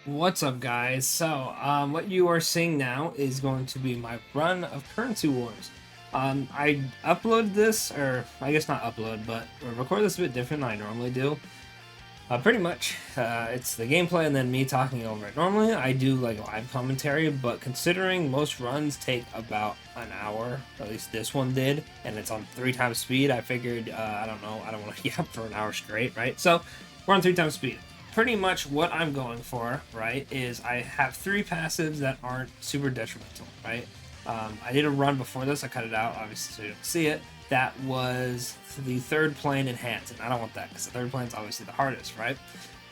What's up, guys? What you are seeing now is going to be my run of Currency Wars. I uploaded this, or I guess not upload, but record this a bit different than I normally do. Pretty much, it's the gameplay and then me talking over it. Normally, I do like live commentary, but considering most runs take about an hour, at least this one did, and it's on 3 times speed, I figured, I don't know, I don't want to yap for an hour straight, right? So, we're on 3 times speed. Pretty much what I'm going for, right, is I have 3 passives that aren't super detrimental, right? I did a run before this, I cut it out, obviously, so you don't see it. That was the third plane enhanced, and I don't want that because the third plane is obviously the hardest, right?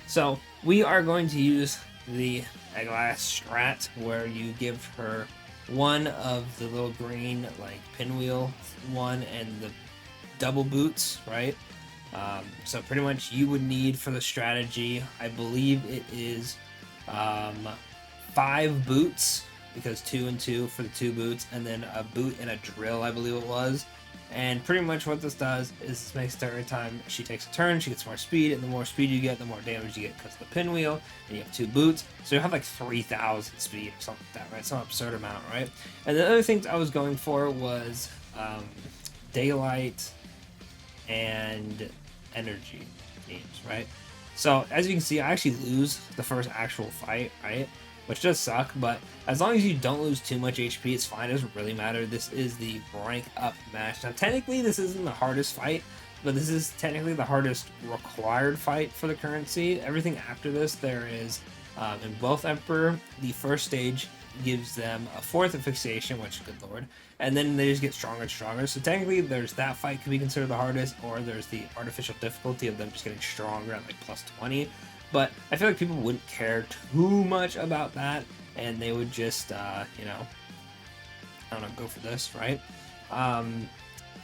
So we are going to use the Glass strat where you give her one of the little green like pinwheel one and the double boots, right? So pretty much you would need for the strategy, I believe it is 5 boots because 2 and 2 for the 2 boots, and then a boot and a drill, I believe it was. And pretty much what this does is this makes it every time she takes a turn, she gets more speed, and the more speed you get, the more damage you get because of the pinwheel, and you have 2 boots, so you have like 3,000 speed or something like that, right? Some absurd amount, right? And the other things I was going for was daylight and energy teams, right? So as you can see, I actually lose the first actual fight, right? Which does suck, but as long as you don't lose too much HP, it's fine. It doesn't really matter. This is the rank up match. Now, technically, this isn't the hardest fight, but this is technically the hardest required fight for the currency. Everything after this, there is, in both Emperor, the first stage gives them a fourth asphyxiation, which, good lord, and then they just get stronger and stronger. So technically, there's that fight could be considered the hardest, or there's the artificial difficulty of them just getting stronger at like plus 20. But I feel like people wouldn't care too much about that, and they would just, you know, I don't know, go for this, right? Um,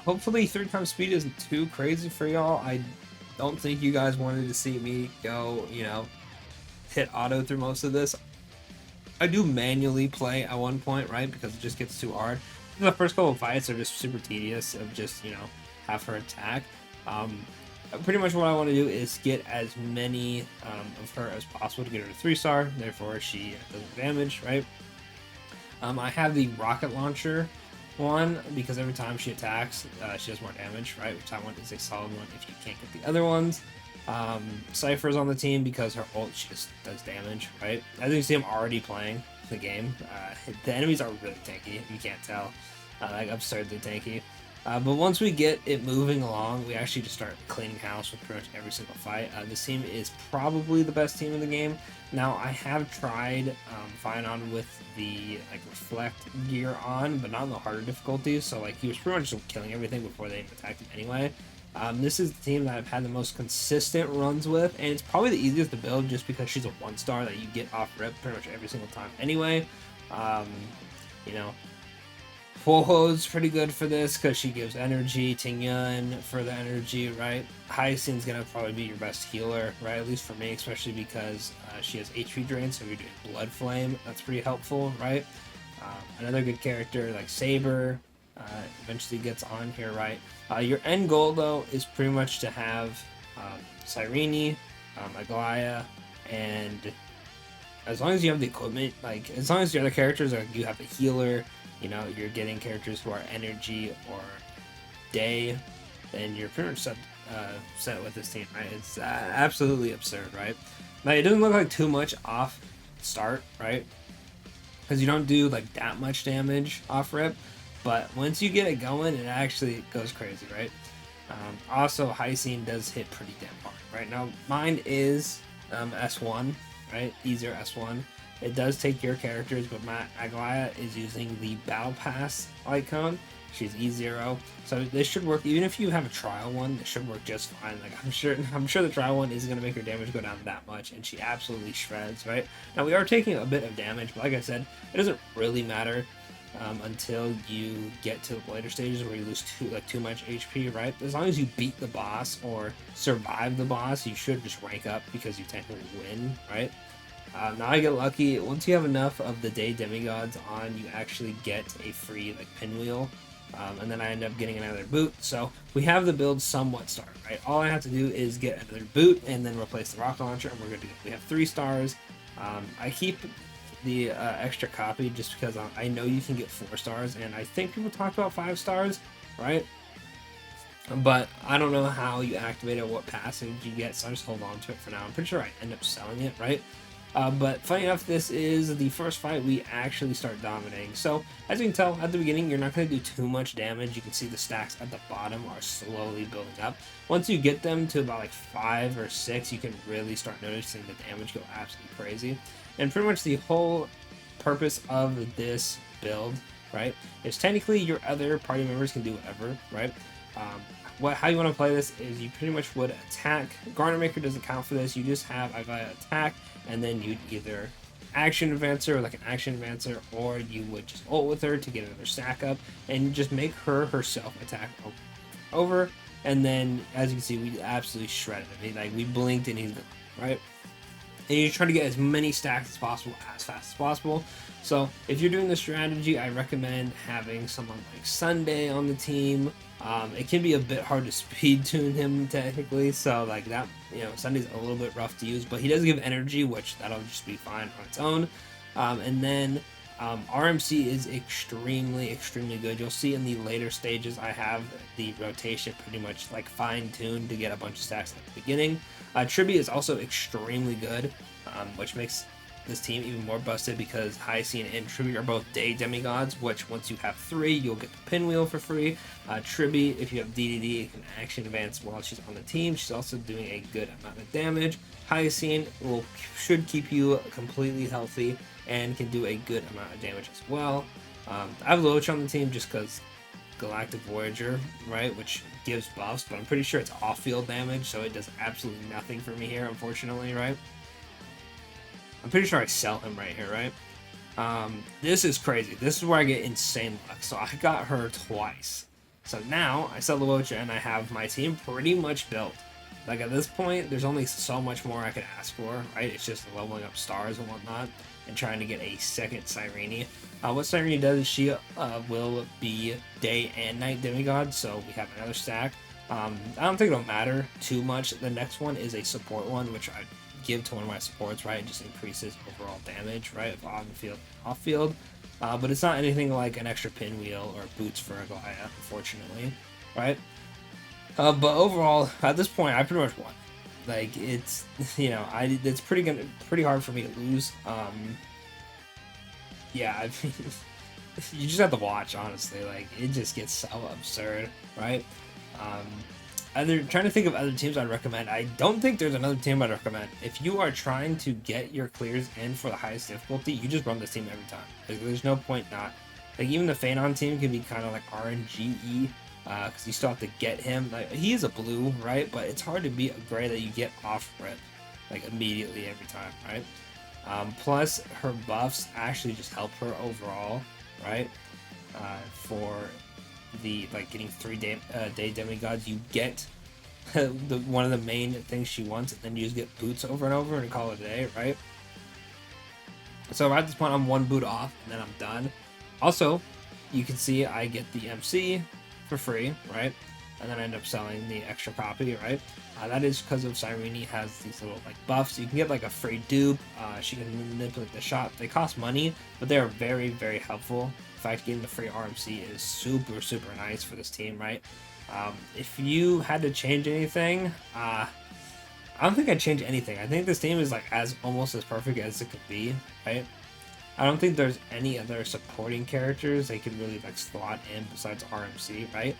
Hopefully, 3 times speed isn't too crazy for y'all. I don't think you guys wanted to see me go, you know, hit auto through most of this. I do manually play at one point, right? Because it just gets too hard. The first couple of fights are just super tedious of just, you know, have her attack. Um, Pretty much what I want to do is get as many of her as possible to get her to 3-star. Therefore, she doesn't damage, right? I have the rocket launcher one because every time she attacks, she does more damage, right? Which I want is a solid one if you can't get the other ones. Cypher's on the team because her ult she just does damage, right? As you can see, I'm already playing the game. The enemies are really tanky, you can't tell. Like absurdly tanky. But once we get it moving along, we actually just start cleaning house with pretty much every single fight. This team is probably the best team in the game. Now, I have tried Finon with the like reflect gear on, but not in the harder difficulties. So like he was pretty much just killing everything before they even attacked him anyway. This is the team that I've had the most consistent runs with, and it's probably the easiest to build just because she's a 1-star that you get off rip pretty much every single time anyway. Um, you know, Fuoho's pretty good for this because she gives energy. Tingyun for the energy, right? Hyacinth's gonna probably be your best healer, right? At least for me, especially because she has HP drain, so if you're doing Blood Flame, that's pretty helpful, right? Another good character like Saber eventually gets on here, right? Your end goal, though, is pretty much to have Cyrene, Aglaya, and as long as you have the equipment, like as long as the other characters are, you have a healer, you know, you're getting characters who are energy or day, then you're pretty much set with this team, right? It's absolutely absurd, right? Now it doesn't look like too much off start, right? Because you don't do like that much damage off rip, but once you get it going, it actually goes crazy, right? Also, Hyacinth does hit pretty damn hard, right? Now mine is S1, right? Easier S1. It does take your characters, but my Aglaya is using the Battle Pass icon. She's E0, so this should work. Even if you have a trial one, this should work just fine. Like I'm sure the trial one isn't gonna make her damage go down that much, and she absolutely shreds. Right now, we are taking a bit of damage, but like I said, it doesn't really matter until you get to the later stages where you lose too much HP. Right, as long as you beat the boss or survive the boss, you should just rank up because you technically win. Right. Now I get lucky. Once you have enough of the day demigods on, you actually get a free like pinwheel and then I end up getting another boot. So we have the build somewhat started, right? All I have to do is get another boot and then replace the rocket launcher, and we're good to go. We have 3 stars. I keep the extra copy just because I know you can get 4 stars, and I think people talk about 5 stars, right? But I don't know how you activate it, what passage you get, so I just hold on to it for now. I'm pretty sure I end up selling it, right? But funny enough, this is the first fight we actually start dominating. So, as you can tell, at the beginning, you're not going to do too much damage. You can see the stacks at the bottom are slowly building up. Once you get them to about like 5 or 6, you can really start noticing the damage go absolutely crazy. And pretty much the whole purpose of this build, right, is technically your other party members can do whatever, right? How you want to play this is you pretty much would attack. Garner Maker doesn't count for this. You just have a attack, and then you'd either action advancer or like an action advancer, or you would just ult with her to get another stack up, and just make her herself attack over. And then, as you can see, we absolutely shredded him. Like we blinked and he's gone, right? And you're trying to get as many stacks as possible as fast as possible. So if you're doing this strategy, I recommend having someone like Sunday on the team. It can be a bit hard to speed tune him technically, so like that, Sunday's a little bit rough to use, but he does give energy, which that'll just be fine on its own. And then RMC is extremely good. You'll see in the later stages I have the rotation pretty much like fine-tuned to get a bunch of stacks at the beginning. Tribby is also extremely good, which makes this team even more busted because Hyacinth and Tribby are both day demigods, which once you have 3, you'll get the pinwheel for free. Tribby, if you have DDD, it can action advance while she's on the team. She's also doing a good amount of damage. Hyacinth should keep you completely healthy and can do a good amount of damage as well. I have Loach on the team just because Galactic Voyager, right, which gives buffs, but I'm pretty sure it's off-field damage, so it does absolutely nothing for me here, unfortunately, right? I'm pretty sure I sell him right here, right? This is crazy. This is where I get insane luck. So I got her twice. So now I sell the Luocha and I have my team pretty much built. Like at this point, there's only so much more I could ask for, right? It's just leveling up stars and whatnot and trying to get a second Cyrene. What Cyrene does is she will be day and night demigod, so we have another stack. I don't think it'll matter too much. The next one is a support one, which I give to one of my supports, right? It just increases overall damage, right? On the field, off field. But it's not anything like an extra pinwheel or boots for a Gaia, unfortunately, right? But overall, at this point, I pretty much won. Like it's, it's pretty hard for me to lose. Yeah, I mean, you just have to watch, honestly. Like it just gets so absurd, right? Trying to think of other teams I'd recommend. I don't think there's another team I'd recommend. If you are trying to get your clears in for the highest difficulty, you just run this team every time. Like, there's no point not. Like, even the Phanon team can be kind of like RNGE, because you still have to get him. Like, he is a blue, right? But it's hard to beat a gray that you get off rip, like, immediately every time, right? Plus, her buffs actually just help her overall, right? For the getting 3 day demigods, you get one of the main things she wants, and then you just get boots over and over and call it a day, right? So at this point, I'm 1 boot off, and then I'm done. Also, you can see I get the MC for free, right? And then I end up selling the extra copy, right? That is because of Cyrene has these little buffs. You can get a free dupe. She can manipulate the shot. They cost money, but they are very helpful. In fact, getting the free RMC is super nice for this team, right? If you had to change anything, I don't think I'd change anything. I think this team is almost as perfect as it could be, right? I don't think there's any other supporting characters they could really slot in besides RMC, right?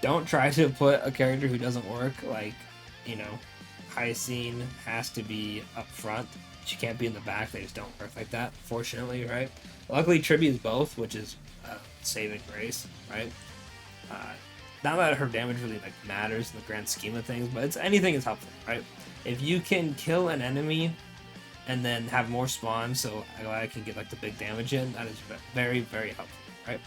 Don't try to put a character who doesn't work. Hyacinth has to be up front. She can't be in the back. They just don't work like that, fortunately, right? Luckily, Tribby is both, which is saving grace, right? Not that her damage really matters in the grand scheme of things, but anything is helpful, right? If you can kill an enemy and then have more spawns, so I can get the big damage in, that is very helpful, right?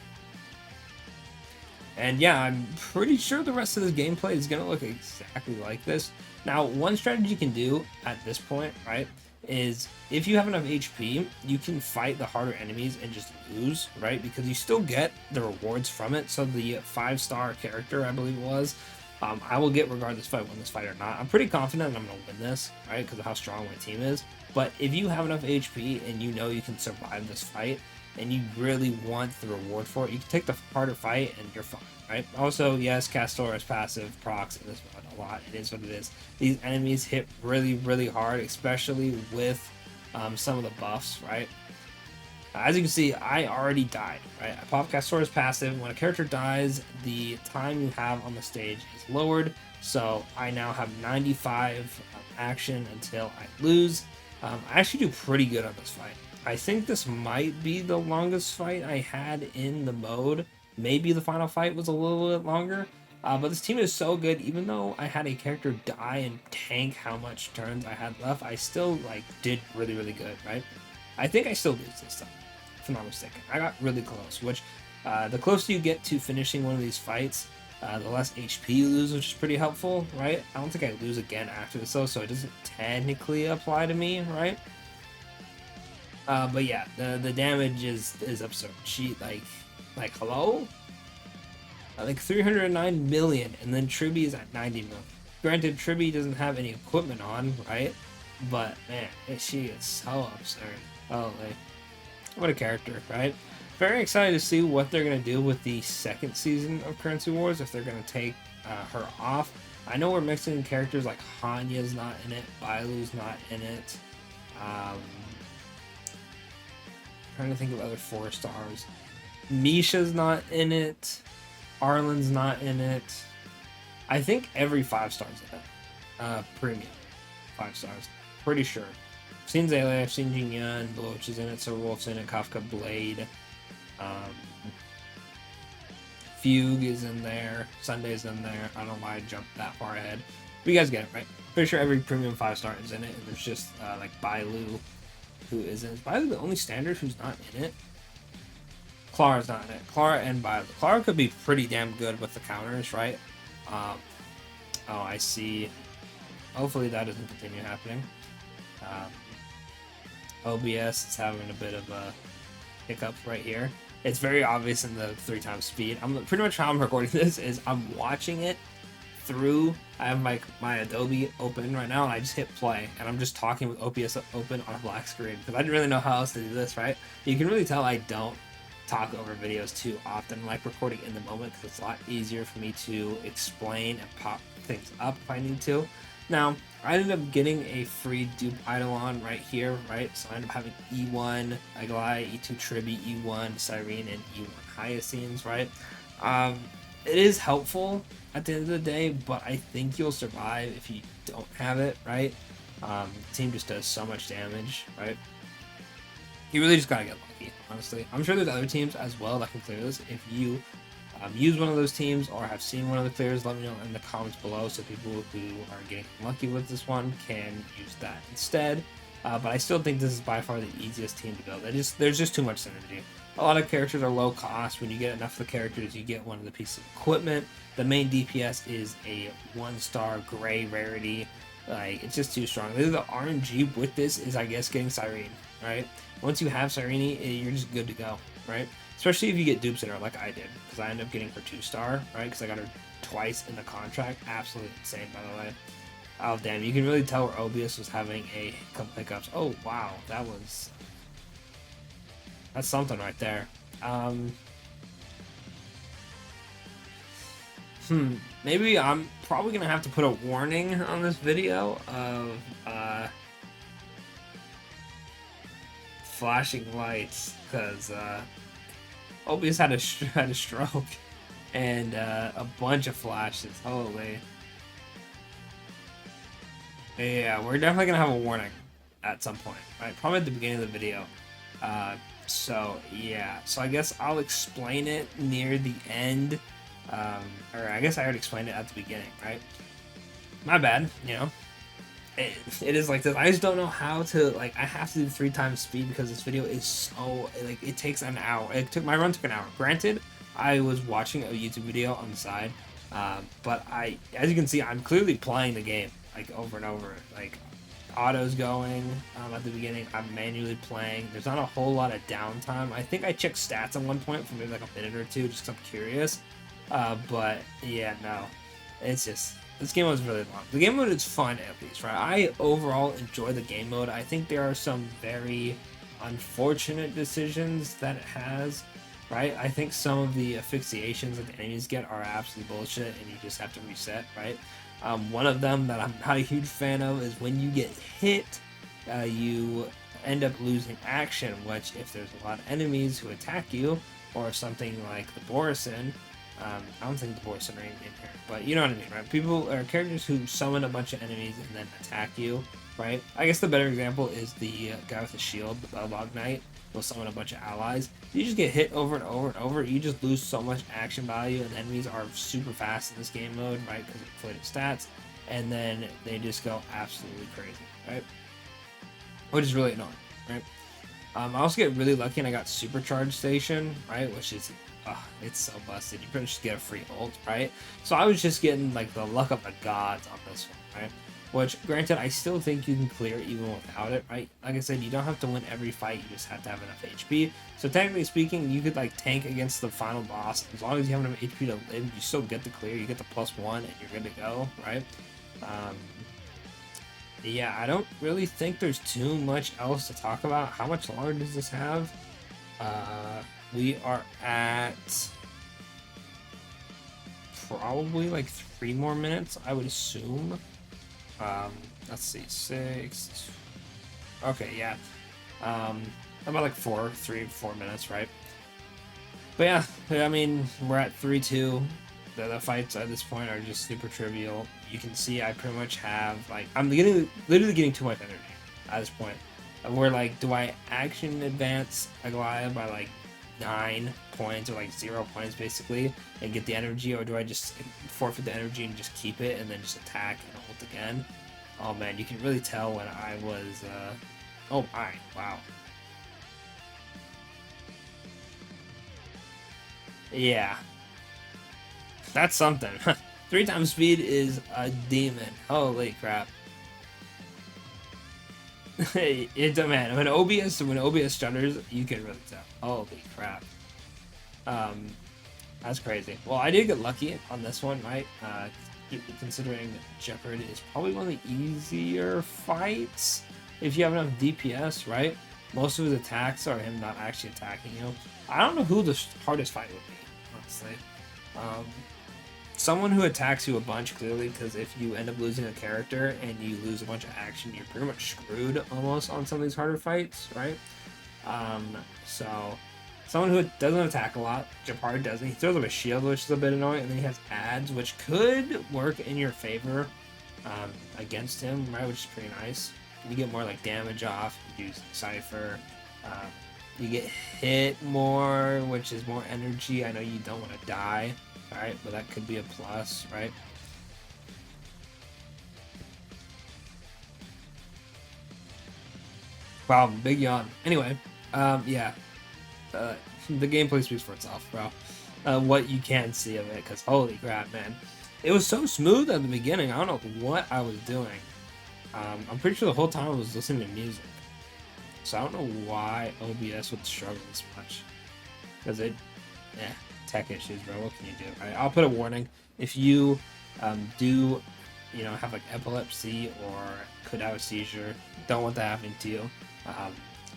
And yeah, I'm pretty sure the rest of this gameplay is going to look exactly like this. Now, one strategy you can do at this point, right, is if you have enough HP, you can fight the harder enemies and just lose, right? Because you still get the rewards from it. So the 5-star character, I believe it was, I will get regardless if I win this fight or not. I'm pretty confident I'm going to win this, right? Because of how strong my team is. But if you have enough HP and you know you can survive this fight, and you really want the reward for it, you can take the harder fight and you're fine, right? Also, yes, Castor's passive procs in this mod a lot. It is what it is. These enemies hit really, really hard, especially with some of the buffs, right? As you can see, I already died, right? I popped Castor's passive. When a character dies, the time you have on the stage is lowered. So I now have 95 action until I lose. I actually do pretty good on this fight. I think this might be the longest fight I had in the mode. Maybe the final fight was a little bit longer. But this team is so good. Even though I had a character die and tank how much turns I had left, I still did really, really good, right? I think I still lose this time, if I'm not mistaken. I got really close, which the closer you get to finishing one of these fights, the less HP you lose, which is pretty helpful, right? I don't think I lose again after this though, so it doesn't technically apply to me, right? But yeah, the damage is absurd. She like hello, like 309 million, and then Triby is at 90 million. Granted, Triby doesn't have any equipment on, right? But man, she is so absurd. Oh, what a character, right? Very excited to see what they're gonna do with the second season of Currency Wars. If they're gonna take her off. I know we're mixing characters like Hanya's not in it, Bailu's not in it. Trying to think of other 4-stars. Misha's not in it. Arlen's not in it. I think every 5-star's in it. Premium 5 stars. Pretty sure. I've seen Zayla, I've seen Jin Yun, Bloch is in it, so Wolf's in it, Kafka Blade. Fugue is in there. Sunday's in there. I don't know why I jumped that far ahead. But you guys get it, right? Pretty sure every premium 5-star is in it, and there's just like Bailu, who isn't. Is Bailu the only standard who's not in it? Clara's not in it. Clara and Bailu. Clara could be pretty damn good with the counters, right? Oh, I see. Hopefully that doesn't continue happening. OBS is having a bit of a hiccup right here. It's very obvious in the 3x speed. I'm pretty much how I'm recording this is I'm watching it through. I have my Adobe open right now, and I just hit play, and I'm just talking with OBS open on a black screen because I didn't really know how else to do this, right? You can really tell I don't talk over videos too often. I like recording in the moment because it's a lot easier for me to explain and pop things up if I need to. Now, I ended up getting a free dupe Eidolon right here, right? So I ended up having E1 Aglai, E2 Triby, E1 Cyrene, and E1 Hyacines, right? It is helpful at the end of the day, but I think you'll survive if you don't have it, right? The team just does so much damage, right? You really just gotta get lucky, honestly. I'm sure there's other teams as well that can clear this. If you use one of those teams or have seen one of the clears, let me know in the comments below so people who are getting lucky with this one can use that instead. But I still think this is by far the easiest team to build. There's just too much synergy. A lot of characters are low cost. When you get enough of the characters, you get one of the pieces of equipment. The main DPS is a 1-star gray rarity. Like, it's just too strong. The RNG with this is, I guess, getting Cyrene, right? Once you have Cyrene, you're just good to go, right? Especially if you get dupes in her like I did, because I ended up getting her 2-star, right? Because I got her twice in the contract. Absolutely insane, by the way. Oh, damn. You can really tell where OBS was having a couple hiccups. Oh, wow. That's something right there. Maybe I'm probably going to have to put a warning on this video of flashing lights, because OBS had a stroke and a bunch of flashes. Holy. Yeah, we're definitely gonna have a warning at some point, right? Probably at the beginning of the video. So yeah, so I guess I'll explain it near the end, or I guess I already explained it at the beginning, right? My bad, you know. It is like this. I just don't know how to, I have to do 3x speed because this video is so, it takes an hour. My run took an hour. Granted, I was watching a YouTube video on the side, but as you can see, I'm clearly playing the game like over and over. Like auto's going at the beginning. I'm manually playing. There's not a whole lot of downtime. I think I checked stats at one point for maybe like a minute or two, just 'cause I'm curious. But yeah, no, it's just this game mode is really long. The game mode is fun at least, right? I overall enjoy the game mode. I think there are some very unfortunate decisions that it has, right? I think some of the asphyxiations that the enemies get are absolute bullshit, and you just have to reset, right? One of them that I'm not a huge fan of is when you get hit, you end up losing action, which if there's a lot of enemies who attack you, or something like the Borison, I don't think the Borison are in here, but you know what I mean, right? People are characters who summon a bunch of enemies and then attack you, right? I guess the better example is the guy with the shield, the Belbog Knight, will summon a bunch of allies. You just get hit over and over and over. You just lose so much action value, and enemies are super fast in this game mode, right? Because of inflated stats, and then they just go absolutely crazy, right? Which is really annoying, right? I also get really lucky, and I got Supercharged Station, right? Which is, it's so busted. You pretty much just get a free ult, right? So I was just getting like the luck of the gods on this one, right? Which, granted, I still think you can clear even without it, right? Like I said, you don't have to win every fight, you just have to have enough HP. So technically speaking, you could like tank against the final boss. As long as you have enough HP to live, you still get the clear, you get the +1, and you're good to go, right? Yeah, I don't really think there's too much else to talk about. How much longer does this have? We are at probably like 3 more minutes, I would assume. Let's see, 6. Okay, yeah. About like 3 4 minutes, right? But yeah, I mean, we're at 3-2. The fights at this point are just super trivial. You can see I pretty much have like literally getting too much energy at this point. Where like, do I action advance a Goliath by like 9 points or like 0 points basically and get the energy, or do I just forfeit the energy and just keep it and then just attack and ult again? Oh man, you can really tell when I was oh my, wow. Yeah, that's something. 3 times speed is a demon. Holy crap. It's a man. When OBS stutters, you can really tell. Holy crap. That's crazy. Well, I did get lucky on this one, right? Considering Jeopard is probably one of the easier fights if you have enough DPS, right? Most of his attacks are him not actually attacking you. I don't know who the hardest fight would be, honestly. Someone who attacks you a bunch, clearly, because if you end up losing a character and you lose a bunch of action, you're pretty much screwed almost on some of these harder fights, right? So someone who doesn't attack a lot, Japar doesn't. He throws up a shield, which is a bit annoying, and then he has ads, which could work in your favor against him, right? Which is pretty nice. You get more like damage off. You use Cypher. You get hit more, which is more energy. I know you don't want to die. Alright, but that could be a plus, right? Wow, big yawn. Anyway, yeah. The gameplay speaks for itself, bro. What you can see of it, because holy crap, man. It was so smooth at the beginning, I don't know what I was doing. I'm pretty sure the whole time I was listening to music. So I don't know why OBS would struggle this much. Because tech issues, bro. What can you do? Right? I'll put a warning. If you do, have like epilepsy or could have a seizure, don't want that happening to you.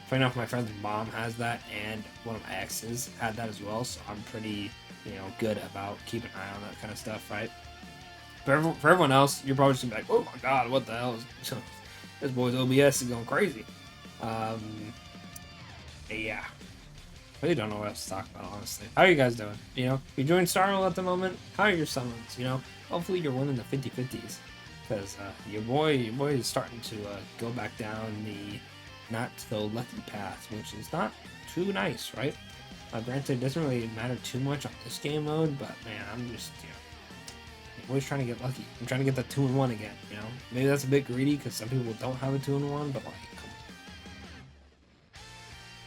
Funny enough, my friend's mom has that, and one of my exes had that as well. So I'm pretty, good about keeping an eye on that kind of stuff, right? But for everyone else, you're probably just gonna be like, "Oh my god, what the hell?" This boy's OBS is going crazy. Yeah. Really don't know what else to talk about, honestly. How are you guys doing? You joined Starwell at the moment. How are your summons? Hopefully you're winning the 50-50s, because your boy is starting to go back down the not so lucky path, which is not too nice, right? Granted, it doesn't really matter too much on this game mode, but man, I'm just I'm always trying to get lucky. I'm trying to get that 2-in-1 again. Maybe that's a bit greedy because some people don't have a 2-in-1, but like,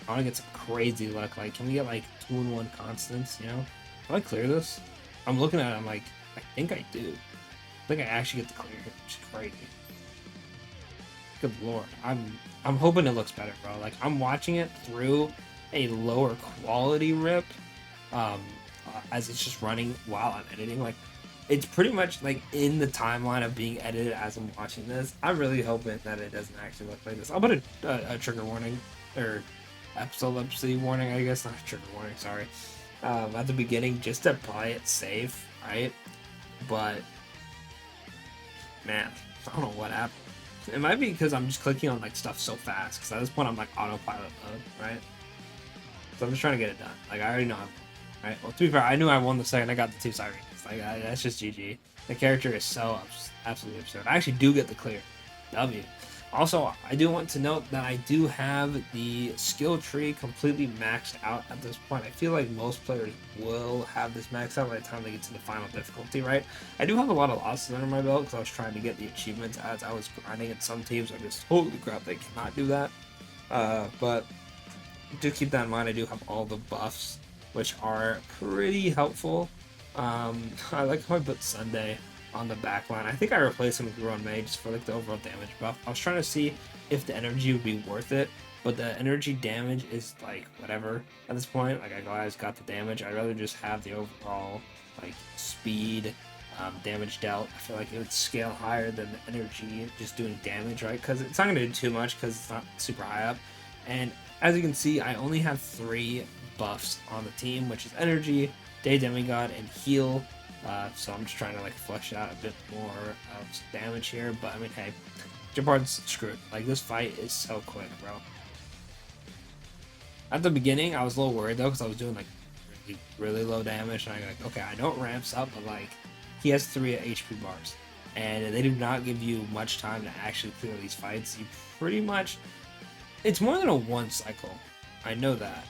I want to get some crazy luck. Like, can we get like 2-in-1 constants? Can I clear this? I'm looking at it, I'm like, I think I do. I think I actually get the clear here, which is crazy. Good lord. I'm hoping it looks better, bro. Like, I'm watching it through a lower quality rip, as it's just running while I'm editing. Like, it's pretty much like in the timeline of being edited as I'm watching this. I'm really hoping that it doesn't actually look like this. I'll put a trigger warning, or epilepsy warning, I guess, not a trigger warning, sorry, at the beginning, just to play it safe, right? But man, I don't know what happened. It might be because I'm just clicking on like stuff so fast, because at this point I'm like autopilot mode, right? So I'm just trying to get it done. Like, I already know I'm right. Well, to be fair, I knew I won the second I got the 2 sirens. Like, that's just GG. The character is so absolutely absurd. I actually do get the clear W. Also, I do want to note that I do have the skill tree completely maxed out at this point. I feel like most players will have this maxed out by the time they get to the final difficulty, right? I do have a lot of losses under my belt because I was trying to get the achievements as I was grinding, and some teams are just totally crap. They cannot do that. But do keep that in mind. I do have all the buffs, which are pretty helpful. I like how I put Sunday on the back line. I think I replaced him with Grown Mage just for like the overall damage buff. I was trying to see if the energy would be worth it, but the energy damage is like whatever at this point. Like, I guys got the damage. I'd rather just have the overall like speed, damage dealt. I feel like it would scale higher than the energy just doing damage, right? Because it's not going to do too much because it's not super high up. And as you can see, I only have 3 buffs on the team, which is energy, Day Demigod, and heal. So I'm just trying to like flesh out a bit more of damage here. But I mean, hey, Jeopard's screwed. Like, this fight is so quick, bro. At the beginning, I was a little worried though, because I was doing like really low damage, and I'm like, okay, I know it ramps up, but like, he has 3 HP bars, and they do not give you much time to actually clear these fights. You pretty much, it's more than a 1 cycle. I know that.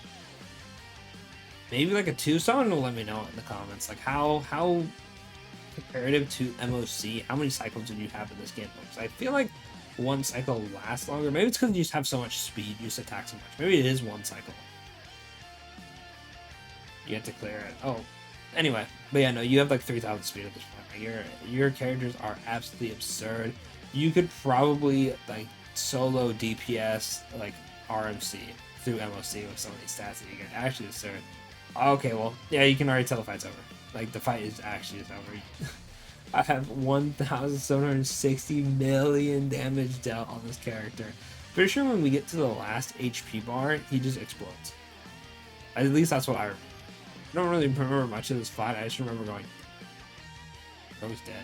Maybe like a 2. Someone will let me know in the comments, like how comparative to MOC, how many cycles did you have in this game? Because I feel like 1 cycle lasts longer. Maybe it's because you just have so much speed, you just attack so much. Maybe it is 1 cycle. You have to clear it. Oh, anyway, but yeah, no, you have like 3,000 speed at this point. Like, your characters are absolutely absurd. You could probably like solo DPS like RMC through MOC with some of these stats that you get. Actually absurd. Okay, well, yeah, you can already tell the fight's over. Like, the fight is actually over. I have 1,760 million damage dealt on this character. Pretty sure when we get to the last HP bar, he just explodes. At least that's what I remember. I don't really remember much of this fight. I just remember going, oh, he's dead.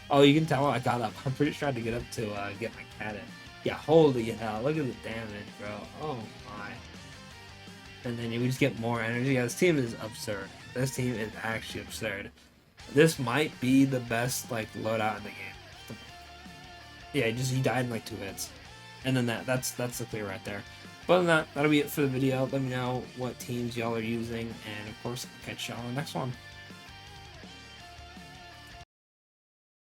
Oh, you can tell I got up. I'm pretty sure I had to get up to get my cat in. Yeah, holy hell. Look at the damage, bro. Oh, my. And then we just get more energy. Yeah, this team is absurd. This team is actually absurd. This might be the best like loadout in the game. Yeah, he died in like 2 hits. And then that's the clear right there. But other than that, that'll be it for the video. Let me know what teams y'all are using, and of course, I'll catch y'all on the next one.